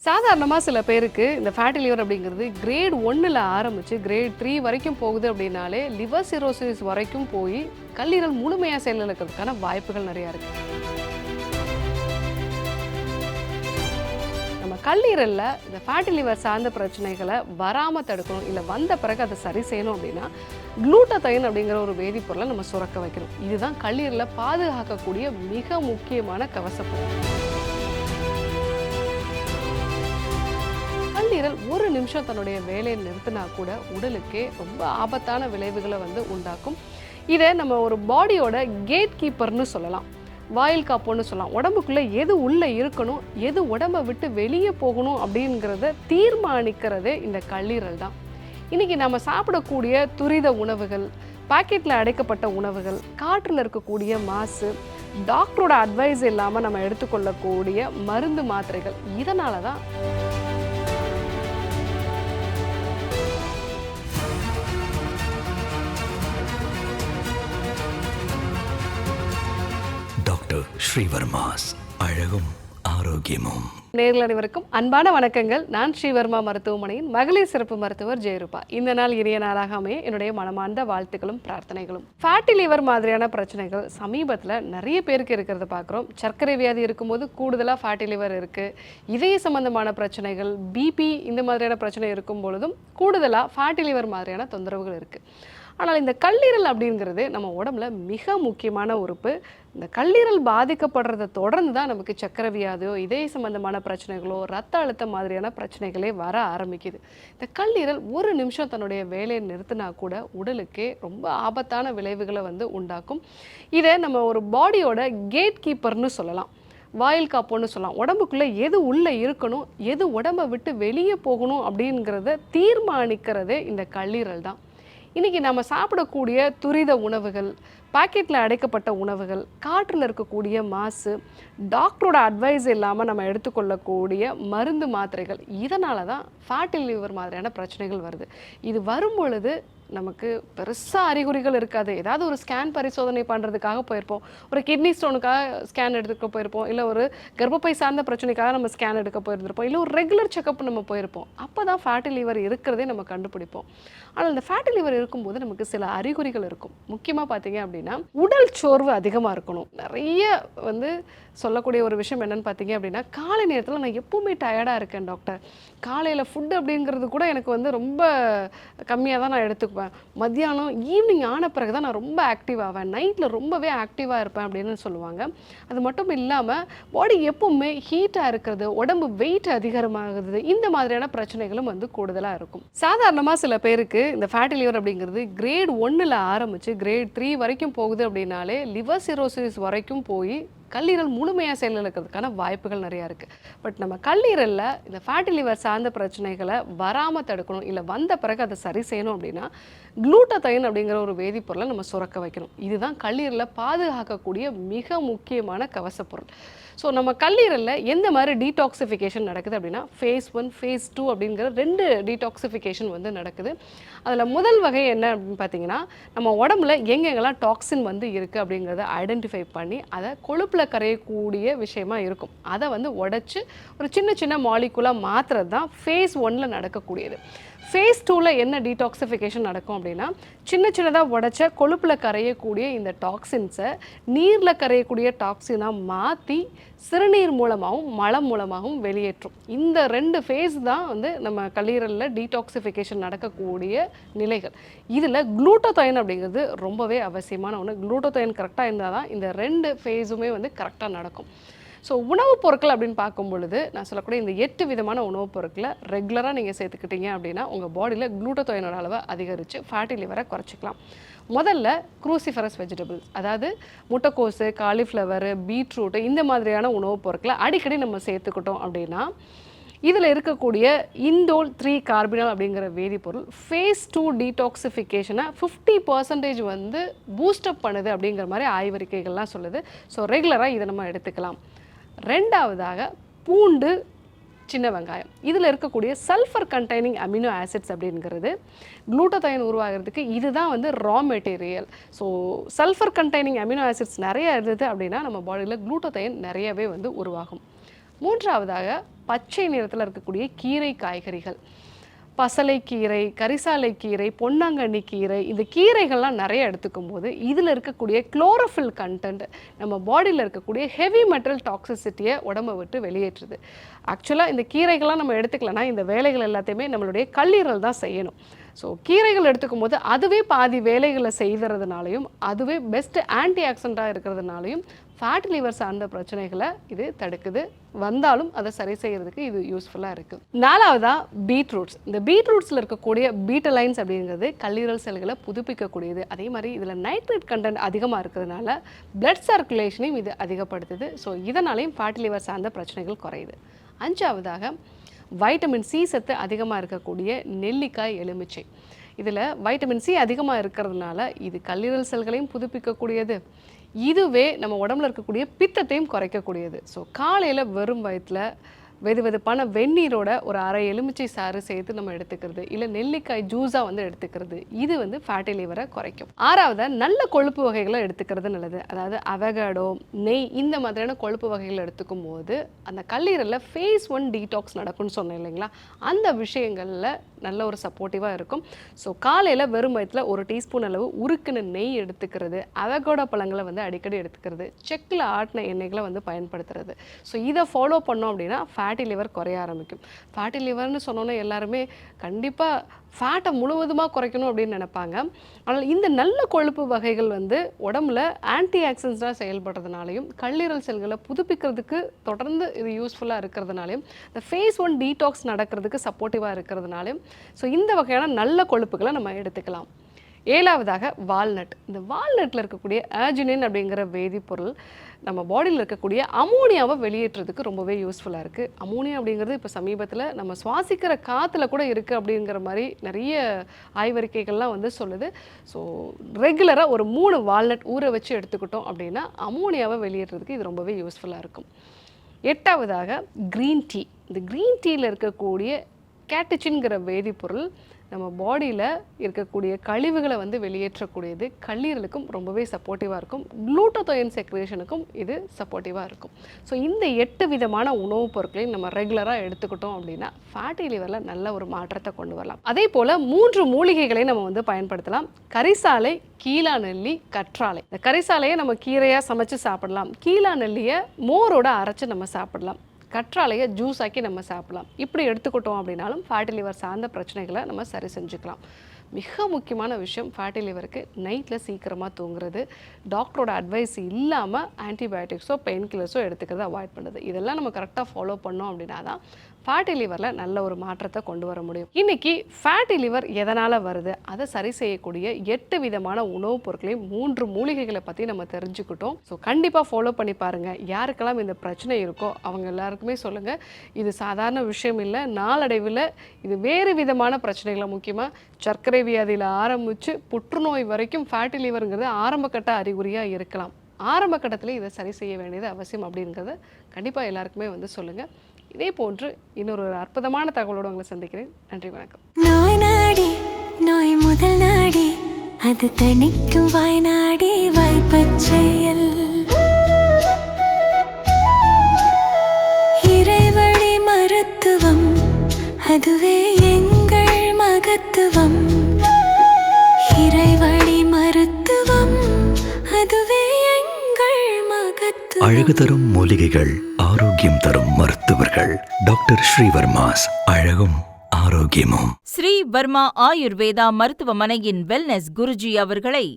சாதாரணமாக சில பேருக்கு இந்த ஃபேட்டி லிவர் அப்படிங்கிறது கிரேட் 1ல் ஆரம்பித்து கிரேட் 3 வரைக்கும் போகுது அப்படின்னாலே லிவர் சிரோசிஸ் வரைக்கும் போய் கல்லீரல் முழுமையாக செயலிழக்கிறதுக்கான வாய்ப்புகள் நிறையா இருக்குது. நம்ம கல்லீரலில் இந்த ஃபேட்டி லிவர் சார்ந்த பிரச்சனைகளை வராமல் தடுக்கணும், இல்லை வந்த பிறகு அதை சரி செய்யணும் அப்படின்னா குளூட்டதைன் அப்படிங்கிற ஒரு வேதிப்பொருளை நம்ம சுரக்க வைக்கணும். இதுதான் கல்லீரலை பாதுகாக்கக்கூடிய மிக முக்கியமான கவசப்பொருள். கல்லீரல் ஒரு நிமிஷம் தன்னுடைய வேலையை நிறுத்தினா கூட உடலுக்கே ரொம்ப ஆபத்தான விளைவுகளை உண்டாக்கும். இதை நம்ம ஒரு பாடியோட கேட் கீப்பர்னு சொல்லலாம், வாயில் காப்போன்னு சொல்லலாம். உடம்புக்குள்ளே எது உள்ளே இருக்கணும், எது உடம்பை விட்டு வெளியே போகணும் அப்படிங்கிறத தீர்மானிக்கிறதே இந்த கல்லீரல் தான். இன்றைக்கி நம்ம சாப்பிடக்கூடிய துரித உணவுகள், பாக்கெட்டில் அடைக்கப்பட்ட உணவுகள், காற்றில் இருக்கக்கூடிய மாசு, டாக்டரோட அட்வைஸ் இல்லாமல் நம்ம எடுத்துக்கொள்ளக்கூடிய மருந்து மாத்திரைகள், இதனால தான் ஸ்ரீவர்மாஸ் அழகும் ஆரோக்கியமும். நேயர்கள் அனைவருக்கும் அன்பான வணக்கங்கள். நான் ஸ்ரீவர்மா மருத்துவமனையின் மகளிர் சிறப்பு மருத்துவர் ஜெயரூபா. இந்த நாள் இனிய நாளாக அமைய என்னுடைய மனமார்ந்த வாழ்த்துக்களும் பிரார்த்தனைகளும். ஃபேட்டி லிவர் மாதிரியான பிரச்சனைகள் சமீபத்தில் நிறைய பேருக்கு இருக்கிறத பார்க்குறோம். சர்க்கரை வியாதி இருக்கும்போது கூடுதலாக ஃபேட்டி லிவர் இருக்குது. இதய சம்பந்தமான பிரச்சனைகள், பிபி இந்த மாதிரியான பிரச்சனை இருக்கும் பொழுதும் கூடுதலாக ஃபேட்டி லிவர் மாதிரியான தொந்தரவுகள் இருக்குது. ஆனால் இந்த கல்லீரல் அப்படிங்கிறது நம்ம உடம்புல மிக முக்கியமான உறுப்பு. இந்த கல்லீரல் பாதிக்கப்படுறதை தொடர்ந்து தான் நமக்கு சர்க்கரை வியாதியோ, இதய சம்பந்தமான பிரச்சனைகளோ, ரத்த அழுத்தம் மாதிரியான பிரச்சனைகளே வர ஆரம்பிக்குது. இந்த கல்லீரல் ஒரு நிமிஷம் தன்னுடைய வேலையை நிறுத்தினா கூட உடலுக்கே ரொம்ப ஆபத்தான விளைவுகளை உண்டாக்கும். இதை நம்ம ஒரு பாடியோட கேட் கீப்பர்னு சொல்லலாம், வாயில் காப்போன்னு சொல்லலாம். உடம்புக்குள்ளே எது உள்ளே இருக்கணும், எது உடம்பை விட்டு வெளியே போகணும் அப்படிங்கிறத தீர்மானிக்கிறதே இந்த கல்லீரல் தான். இன்றைக்கி நம்ம சாப்பிடக்கூடிய துரித உணவுகள், பாக்கெட்டில் அடைக்கப்பட்ட உணவுகள், காற்றில் இருக்கக்கூடிய மாசு, டாக்டரோட அட்வைஸ் இல்லாமல் நம்ம எடுத்துக்கொள்ளக்கூடிய மருந்து மாத்திரைகள், இதனால தான் ஃபேட்டி லிவர் மாதிரியான பிரச்சனைகள் வருது. இது வரும் பொழுது நமக்கு பெருசாக அறிகுறிகள் இருக்காது. ஏதாவது ஒரு ஸ்கேன் பரிசோதனை பண்ணுறதுக்காக போயிருப்போம், ஒரு கிட்னி ஸ்டோனுக்காக ஸ்கேன் எடுத்துக்க போயிருப்போம், இல்லை ஒரு கர்ப்பப்பை சார்ந்த பிரச்சனைக்காக நம்ம ஸ்கேன் எடுக்க போயிருந்திருப்போம், இல்லை ஒரு ரெகுலர் செக்கப் நம்ம போயிருப்போம். அப்போ தான் ஃபேட்டி லிவர் இருக்கிறதே நம்ம கண்டுபிடிப்போம். ஆனால் இந்த ஃபேட்டி லிவர் இருக்கும்போது நமக்கு சில அறிகுறிகள் இருக்கும். முக்கியமாக பார்த்தீங்க அப்படின்னா உடல் சோர்வு அதிகமாக இருக்கணும். நிறைய சொல்லக்கூடிய ஒரு விஷயம் என்னென்னு பார்த்தீங்க அப்படின்னா, காலை நேரத்தில் நான் எப்போவுமே டயர்டாக இருக்கேன் டாக்டர், காலையில் ஃபுட்டு அப்படிங்கிறது கூட எனக்கு ரொம்ப கம்மியாக தான் நான் எடுத்துக்குவேன், மத்தியானம் ஈவினிங் ஆன பிறகு தான் நான் ரொம்ப ஆக்டிவ் ஆவேன், நைட்டில் ரொம்பவே ஆக்டிவாக இருப்பேன் அப்படின்னு சொல்லுவாங்க. அது மட்டும் இல்லாமல் பாடி எப்போவுமே ஹீட்டாக இருக்கிறது, உடம்பு வெயிட் அதிகமாகுது, இந்த மாதிரியான பிரச்சனைகளும் கூடுதலாக இருக்கும். சாதாரணமாக சில பேருக்கு இந்த ஃபேட்டி லிவர் அப்படிங்கிறது கிரேட் 1ல் ஆரம்பித்து கிரேட் 3 வரைக்கும் போகுது அப்படின்னாலே லிவர் சிரோசிஸ் வரைக்கும் போய் கல்லீரல் முழுமையாக செயலிழக்கிறதுக்கான வாய்ப்புகள் நிறையா இருக்குது. பட் நம்ம கல்லீரலில் இந்த ஃபேட்டி லிவர் சார்ந்த பிரச்சனைகளை வராமல் தடுக்கணும், இல்லை வந்த பிறகு அதை சரி செய்யணும் அப்படின்னா குளூட்டதைன் அப்படிங்கிற ஒரு வேதிப்பொருளை நம்ம சுரக்க வைக்கணும். இதுதான் கல்லீரலை பாதுகாக்கக்கூடிய மிக முக்கியமான கவசப்பொருள். ஸோ நம்ம கல்லீரலில் எந்த மாதிரி டீடாக்சிஃபிகேஷன் நடக்குது அப்படின்னா ஃபேஸ் 1, ஃபேஸ் 2 அப்படிங்கிற 2 டீடாக்சிஃபிகேஷன் நடக்குது. அதில் முதல் வகை என்ன அப்படின்னு பார்த்தீங்கன்னா, நம்ம உடம்புல எங்கெங்கெல்லாம் டாக்ஸின் இருக்குது அப்படிங்கிறத ஐடென்டிஃபை பண்ணி அதை கொழுப்பில் கரையக்கூடிய விஷயமா இருக்கும். அதை உடைச்சு ஒரு சின்ன சின்ன மாலிகுலாக மாற்றுறது தான் ஃபேஸ் 1ல் நடக்கக்கூடியது. ஃபேஸ் 2ல் என்ன டீடாக்சிஃபிகேஷன் நடக்கும் அப்படின்னா, சின்ன சின்னதாக உடைச்ச கொழுப்பில் கரையக்கூடிய இந்த டாக்ஸின்ஸை நீரில் கரையக்கூடிய டாக்ஸினாக மாற்றி சிறுநீர் மூலமாகவும் மலம் மூலமாகவும் வெளியேற்றும். இந்த 2 ஃபேஸ் தான் நம்ம கல்லீரலில் டீடாக்சிஃபிகேஷன் நடக்கக்கூடிய நிலைகள். இதில் குளூட்டதைன் அப்படிங்கிறது ரொம்பவே அவசியமான ஒன்று. குளூட்டதைன் கரெக்டாக இருந்தால் தான் இந்த 2 ஃபேஸுமே கரெக்டாக நடக்கும். ஸோ உணவுப் பொருட்கள் அப்படின்னு பார்க்கும் பொழுது நான் சொல்லக்கூடிய இந்த 8 விதமான உணவுப் பொருட்களை ரெகுலராக நீங்கள் சேர்த்துக்கிட்டீங்க அப்படின்னா உங்கள் பாடியில் குளூட்டதைனோட அளவை அதிகரித்து ஃபேட்டி லிவரை குறைச்சிக்கலாம். முதல்ல க்ரூசிஃபரஸ் வெஜிடபிள்ஸ், அதாவது முட்டைக்கோசு, காலிஃப்ளவர், பீட்ரூட்டு, இந்த மாதிரியான உணவுப் பொருட்களை அடிக்கடி நம்ம சேர்த்துக்கிட்டோம் அப்படின்னா இதில் இருக்கக்கூடிய இண்டோல் 3 கார்பினால் அப்படிங்கிற வேதிப்பொருள் ஃபேஸ் 2 டீடாக்சிஃபிகேஷனை 50% பூஸ்டப் பண்ணுது அப்படிங்கிற மாதிரி ஆய்வறிக்கைகள்லாம் சொல்லுது. ஸோ ரெகுலராக இதை நம்ம எடுத்துக்கலாம். ரெண்டாவதாக பூண்டு, சின்ன வெங்காயம், இதில் இருக்கக்கூடிய சல்ஃபர் கண்டைனிங் அமினோ ஆசிட்ஸ் அப்படிங்கிறது குளூட்டதைன் உருவாகிறதுக்கு இதுதான் raw material. So sulphur containing amino acids நிறைய இருந்தது அப்படின்னா நம்ம பாடியில் குளூட்டதைன் நிறையவே உருவாகும். மூன்றாவதாக பச்சை நிறத்தில் இருக்கக்கூடிய கீரை காய்கறிகள், பசலைக்கீரை, கரிசாலைக்கீரை, பொன்னாங்கண்ணி கீரை, இந்த கீரைகள்லாம் நிறைய எடுத்துக்கும் போது இதில் இருக்கக்கூடிய குளோரோஃபில் கண்டென்ட் நம்ம பாடியில் இருக்கக்கூடிய ஹெவி மெட்டல் டாக்ஸிசிட்டியை உடம்பை விட்டு வெளியேற்றுது. ஆக்சுவலாக இந்த கீரைகள்லாம் நம்ம எடுத்துக்கலன்னா இந்த வேலைகள் எல்லாத்தையுமே நம்மளுடைய கல்லீரல் தான் செய்யணும். ஸோ கீரைகள் எடுத்துக்கும் போது அதுவே பாதி வேலைகளை செய்கிறதுனாலையும் அதுவே பெஸ்ட் ஆன்டி ஆக்சிடென்ட்டாக இருக்கிறதுனாலையும் ஃபேட் லிவர் சார்ந்த பிரச்சனைகளை இது தடுக்குது. வந்தாலும் அதை சரி செய்கிறதுக்கு இது யூஸ்ஃபுல்லாக இருக்குது. 4வதா பீட்ரூட்ஸ். இந்த பீட்ரூட்ஸில் இருக்கக்கூடிய பீட்டலைன்ஸ் அப்படிங்கிறது கல்லீரல் செல்களை புதுப்பிக்கக்கூடியது. அதே மாதிரி இதில் நைட்ரேட் கண்டென்ட் அதிகமாக இருக்கிறதுனால பிளட் சர்க்குலேஷனையும் இது அதிகப்படுத்துது. ஸோ இதனாலையும் ஃபேட் லிவர் சார்ந்த பிரச்சனைகள் குறையுது. 5வதாக வைட்டமின் சி சத்து அதிகமாக இருக்கக்கூடிய நெல்லிக்காய், எலுமிச்சை. இதில் வைட்டமின் சி அதிகமாக இருக்கிறதுனால இது கல்லீரல் செல்களையும் புதுப்பிக்கக்கூடியது. இதுவே நம்ம உடம்புல இருக்கக்கூடிய பித்தத்தையும் குறைக்கக்கூடியது. ஸோ காலையில் வெறும் வயிற்றில் வெதுவெதுப்பான வெந்நீரோட ஒரு அரை எலுமிச்சை சாறு சேர்த்து நம்ம எடுத்துக்கிறது, இல்லை நெல்லிக்காய் ஜூஸாக வந்து எடுத்துக்கிறது, இது வந்து ஃபேட்டி லிவரை குறைக்கும். 6வதா நல்ல கொழுப்பு வகைகளை எடுத்துக்கிறது நல்லது. அதாவது அவகாடோ, நெய், இந்த மாதிரியான கொழுப்பு வகைகளை எடுத்துக்கும் போது அந்த கல்லீரலில் ஃபேஸ் 1 டீடாக்ஸ் நடக்கும்னு சொன்னேன் இல்லைங்களா, அந்த விஷயங்களில் நல்ல ஒரு சப்போர்ட்டிவாக இருக்கும். ஸோ காலையில் வெறும் வயிற்றில் 1 டீஸ்பூன் அளவு உருக்குன நெய் எடுத்துக்கிறது, அவகாடோ பழங்களை வந்து அடிக்கடி எடுத்துக்கிறது, செக்கில் ஆட்டின எண்ணெய்களை வந்து பயன்படுத்துறது. ஸோ இதை ஃபாலோ பண்ணோம் அப்படின்னா ஃபேட்டி லிவர் குறைய ஆரம்பிக்கும். ஃபேட்டி லிவர்னு சொன்னோன்னே எல்லாருமே கண்டிப்பாக ஃபேட்டை முழுவதுமாக குறைக்கணும் அப்படின்னு நினைப்பாங்க. ஆனால் இந்த நல்ல கொழுப்பு வகைகள் வந்து உடம்புல ஆன்டி ஆக்சிடென்ட்ஸாக செயல்படுறதுனாலையும் கல்லீரல் செல்களை புதுப்பிக்கிறதுக்கு தொடர்ந்து இது யூஸ்ஃபுல்லாக இருக்கிறதுனாலையும் இந்த ஃபேஸ் 1 டீடாக்ஸ் நடக்கிறதுக்கு சப்போர்ட்டிவாக இருக்கிறதுனாலையும் ஸோ இந்த வகையான நல்ல கொழுப்புகளை நம்ம எடுத்துக்கலாம். 7வதாக வால்நட். இந்த வால்நட்டில் இருக்கக்கூடிய ஆர்ஜினின் அப்படிங்கிற வேதிப்பொருள் நம்ம பாடியில் இருக்கக்கூடிய அமோனியாவை வெளியேற்றுறதுக்கு ரொம்பவே யூஸ்ஃபுல்லாக இருக்குது. அமோனியா அப்படிங்கிறது இப்போ சமீபத்தில் நம்ம சுவாசிக்கிற காற்றுல கூட இருக்குது அப்படிங்கிற மாதிரி நிறைய ஆய்வறிக்கைகள்லாம் வந்து சொல்லுது. ஸோ ரெகுலராக ஒரு 3 வால்நட் ஊற வச்சு எடுத்துக்கிட்டோம் அப்படின்னா அமோனியாவை வெளியேற்றுறதுக்கு இது ரொம்பவே யூஸ்ஃபுல்லாக இருக்கும். 8வதாக க்ரீன் டீ. இந்த க்ரீன் டீயில் இருக்கக்கூடிய கேட்டச்சின்கிற வேதிப்பொருள் நம்ம பாடியில் இருக்கக்கூடிய கழிவுகளை வந்து வெளியேற்றக்கூடியது. கல்லீரலுக்கும் ரொம்பவே சப்போர்ட்டிவாக இருக்கும். குளூட்டோதைன் செக்ரேஷனுக்கும் இது சப்போர்ட்டிவாக இருக்கும். ஸோ இந்த 8 விதமான உணவுப் பொருட்களையும் நம்ம ரெகுலராக எடுத்துக்கிட்டோம் அப்படின்னா ஃபேட்டி லிவரில் நல்ல ஒரு மாற்றத்தை கொண்டு வரலாம். அதே போல் 3 மூலிகைகளை நம்ம வந்து பயன்படுத்தலாம். கரிசாலை, கீழா நெல்லி, கற்றாழை. இந்த கரிசாலையை நம்ம கீரையாக சமைச்சு சாப்பிடலாம். கீழா நெல்லியை மோரோட அரைச்சி நம்ம சாப்பிடலாம். கற்றாழையை ஜூஸ் ஆக்கி நம்ம சாப்பிடலாம். இப்படி எடுத்துக்கிட்டோம் அப்படின்னாலும் ஃபேட்டி லிவர் சார்ந்த பிரச்சனைகளை நம்ம சரி செஞ்சுக்கலாம். மிக முக்கியமான விஷயம் ஃபேட்டி லிவருக்கு நைட்டில் சீக்கிரமாக தூங்குறது, டாக்டரோட அட்வைஸ் இல்லாமல் ஆன்டிபயோட்டிக்ஸோ பெயின் கில்லர்ஸோ எடுத்துக்கிறத அவாய்ட் பண்ணுறது. இதெல்லாம் நம்ம கரெக்டாக ஃபாலோ பண்ணோம் அப்படின்னா தான் ஃபேட்டி லிவரில் நல்ல ஒரு மாற்றத்தை கொண்டு வர முடியும். இன்றைக்கி ஃபேட்டி லிவர் எதனால் வருது, அதை சரி செய்யக்கூடிய 8 விதமான உணவுப் பொருட்களையும் 3 மூலிகைகளை பற்றி நம்ம தெரிஞ்சுக்கிட்டோம். ஸோ கண்டிப்பாக ஃபாலோ பண்ணி பாருங்கள். யாருக்கெல்லாம் இந்த பிரச்சனை இருக்கோ அவங்க எல்லாருக்குமே சொல்லுங்கள், இது சாதாரண விஷயம் இல்லை, நாளடைவில் இது வேறு விதமான பிரச்சனைகளை, முக்கியமாக சர்க்கரை வியாதியில் ஆரம்பித்து புற்றுநோய் வரைக்கும் ஃபேட்டி லிவருங்கிறது ஆரம்பக்கட்ட அறிகுறியாக இருக்கலாம். ஆரம்ப கட்டத்தில் இதை சரி செய்ய வேண்டியது அவசியம் அப்படிங்கிறத கண்டிப்பாக எல்லாருக்குமே வந்து சொல்லுங்கள். இதே போன்று இன்னொரு அற்புதமான தகவலோடு உங்களை சந்திக்கிறேன். நன்றி, வணக்கம். நோய் நாடி நோய் முதல் நாடி அது தணிக்கும் வாய்நாடி வாய்ப்பச் செயல் இறைவழி மருத்துவம் அதுவே எங்கள் மகத்துவம். இறைவழி மருத்துவம் அதுவே எங்கள் மகத்துவம். அழகு தரும் மூலிகைகள், ஆரோக்கியம் தரும் மருத்துவர்கள். டாக்டர் ஸ்ரீவர்மாஸ். அழகும் ஆரோக்கியமும். ஸ்ரீ வர்மா ஆயுர்வேதா மருத்துவமனையின் வெல்னஸ் குருஜி அவர்களை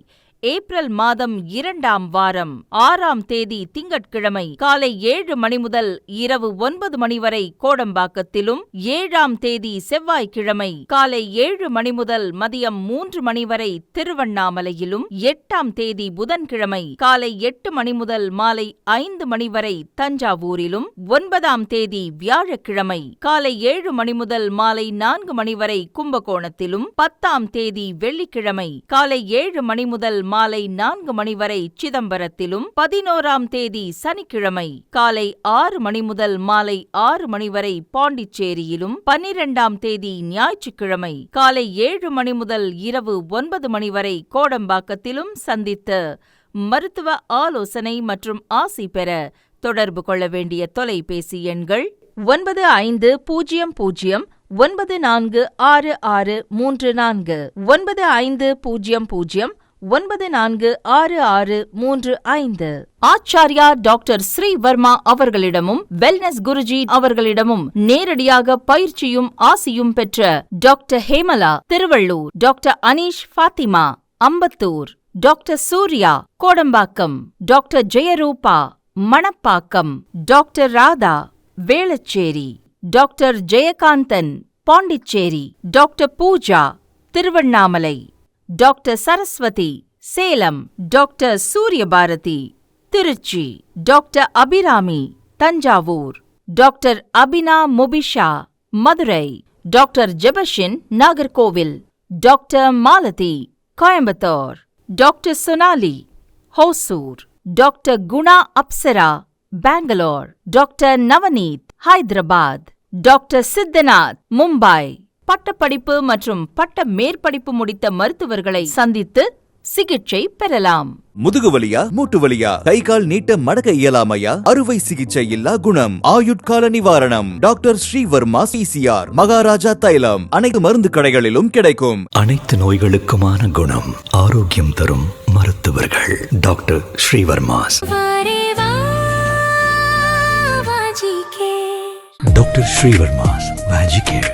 ஏப்ரல் மாதம் 2ஆம் வாரம் 6ஆம் தேதி திங்கட்கிழமை காலை 7 மணி முதல் இரவு 9 மணி வரை கோடம்பாக்கத்திலும், 7ஆம் தேதி செவ்வாய்க்கிழமை காலை 7 மணி முதல் மதியம் 3 மணி வரை திருவண்ணாமலையிலும், 8ஆம் தேதி புதன்கிழமை காலை 8 மணி முதல் மாலை 5 மணி வரை தஞ்சாவூரிலும், 9ஆம் தேதி வியாழக்கிழமை காலை 7 மணி முதல் மாலை 4 மணி வரை கும்பகோணத்திலும், 10ஆம் தேதி வெள்ளிக்கிழமை காலை 7 மணி முதல் மாலை 4 மணி வரை சிதம்பரத்திலும், 11ஆம் தேதி சனிக்கிழமை காலை 6 மணி முதல் மாலை 6 மணி வரை பாண்டிச்சேரியிலும், 12ஆம் தேதி ஞாயிற்றுக்கிழமை காலை 7 மணி முதல் இரவு 9 மணி வரை கோடம்பாக்கத்திலும் சந்தித்து மருத்துவ ஆலோசனை மற்றும் ஆசி பெற தொடர்பு கொள்ள வேண்டிய தொலைபேசி எண்கள் 9500946634 9500946635. ஆச்சார்யா டாக்டர் ஸ்ரீவர்மா அவர்களிடமும் வெல்னஸ் குருஜி அவர்களிடமும் நேரடியாக பயிற்சியும் ஆசியும் பெற்ற doctor Hemala Tiruvallur, doctor Aneesh Fathima Ambattur, doctor Surya Kodambakkam, doctor Jayarupa Manappakkam, doctor Radha Velachery, doctor Jayakanthan Pondicherry, doctor Pooja Tiruvannamalai, doctor Saraswathi Salem, doctor Suriyabharathi Trichy, doctor Abirami Thanjavur, doctor Abina Mubisha Madurai, doctor Jebashin Nagercoil, doctor Malathi Coimbatore, doctor Sonali Hosur, doctor Guna Apsara Bangalore, doctor Navneeth Hyderabad, doctor Siddhanath Mumbai. பட்டப்படிப்பு மற்றும் பட்ட மேற்படிப்பு முடித்த மருத்துவர்களை சந்தித்து சிகிச்சை பெறலாம். முதுகு வலியா, மூட்டு வலியா, கை கால் நீட்ட மடக்க இயலாமையா, அறுவை சிகிச்சை இல்லா குணம், ஆயுட்கால நிவாரணம். டாக்டர் ஸ்ரீவர்மா PCR, மகாராஜா தைலம் அனைத்து மருந்து கடைகளிலும் கிடைக்கும். அனைத்து நோய்களுக்குமான குணம், ஆரோக்கியம் தரும் மருத்துவர்கள் டாக்டர் ஸ்ரீவர்மாஸ். வாரே வா வாஜிகே டாக்டர் ஸ்ரீவர்மாஸ் மேஜிக் கேர்.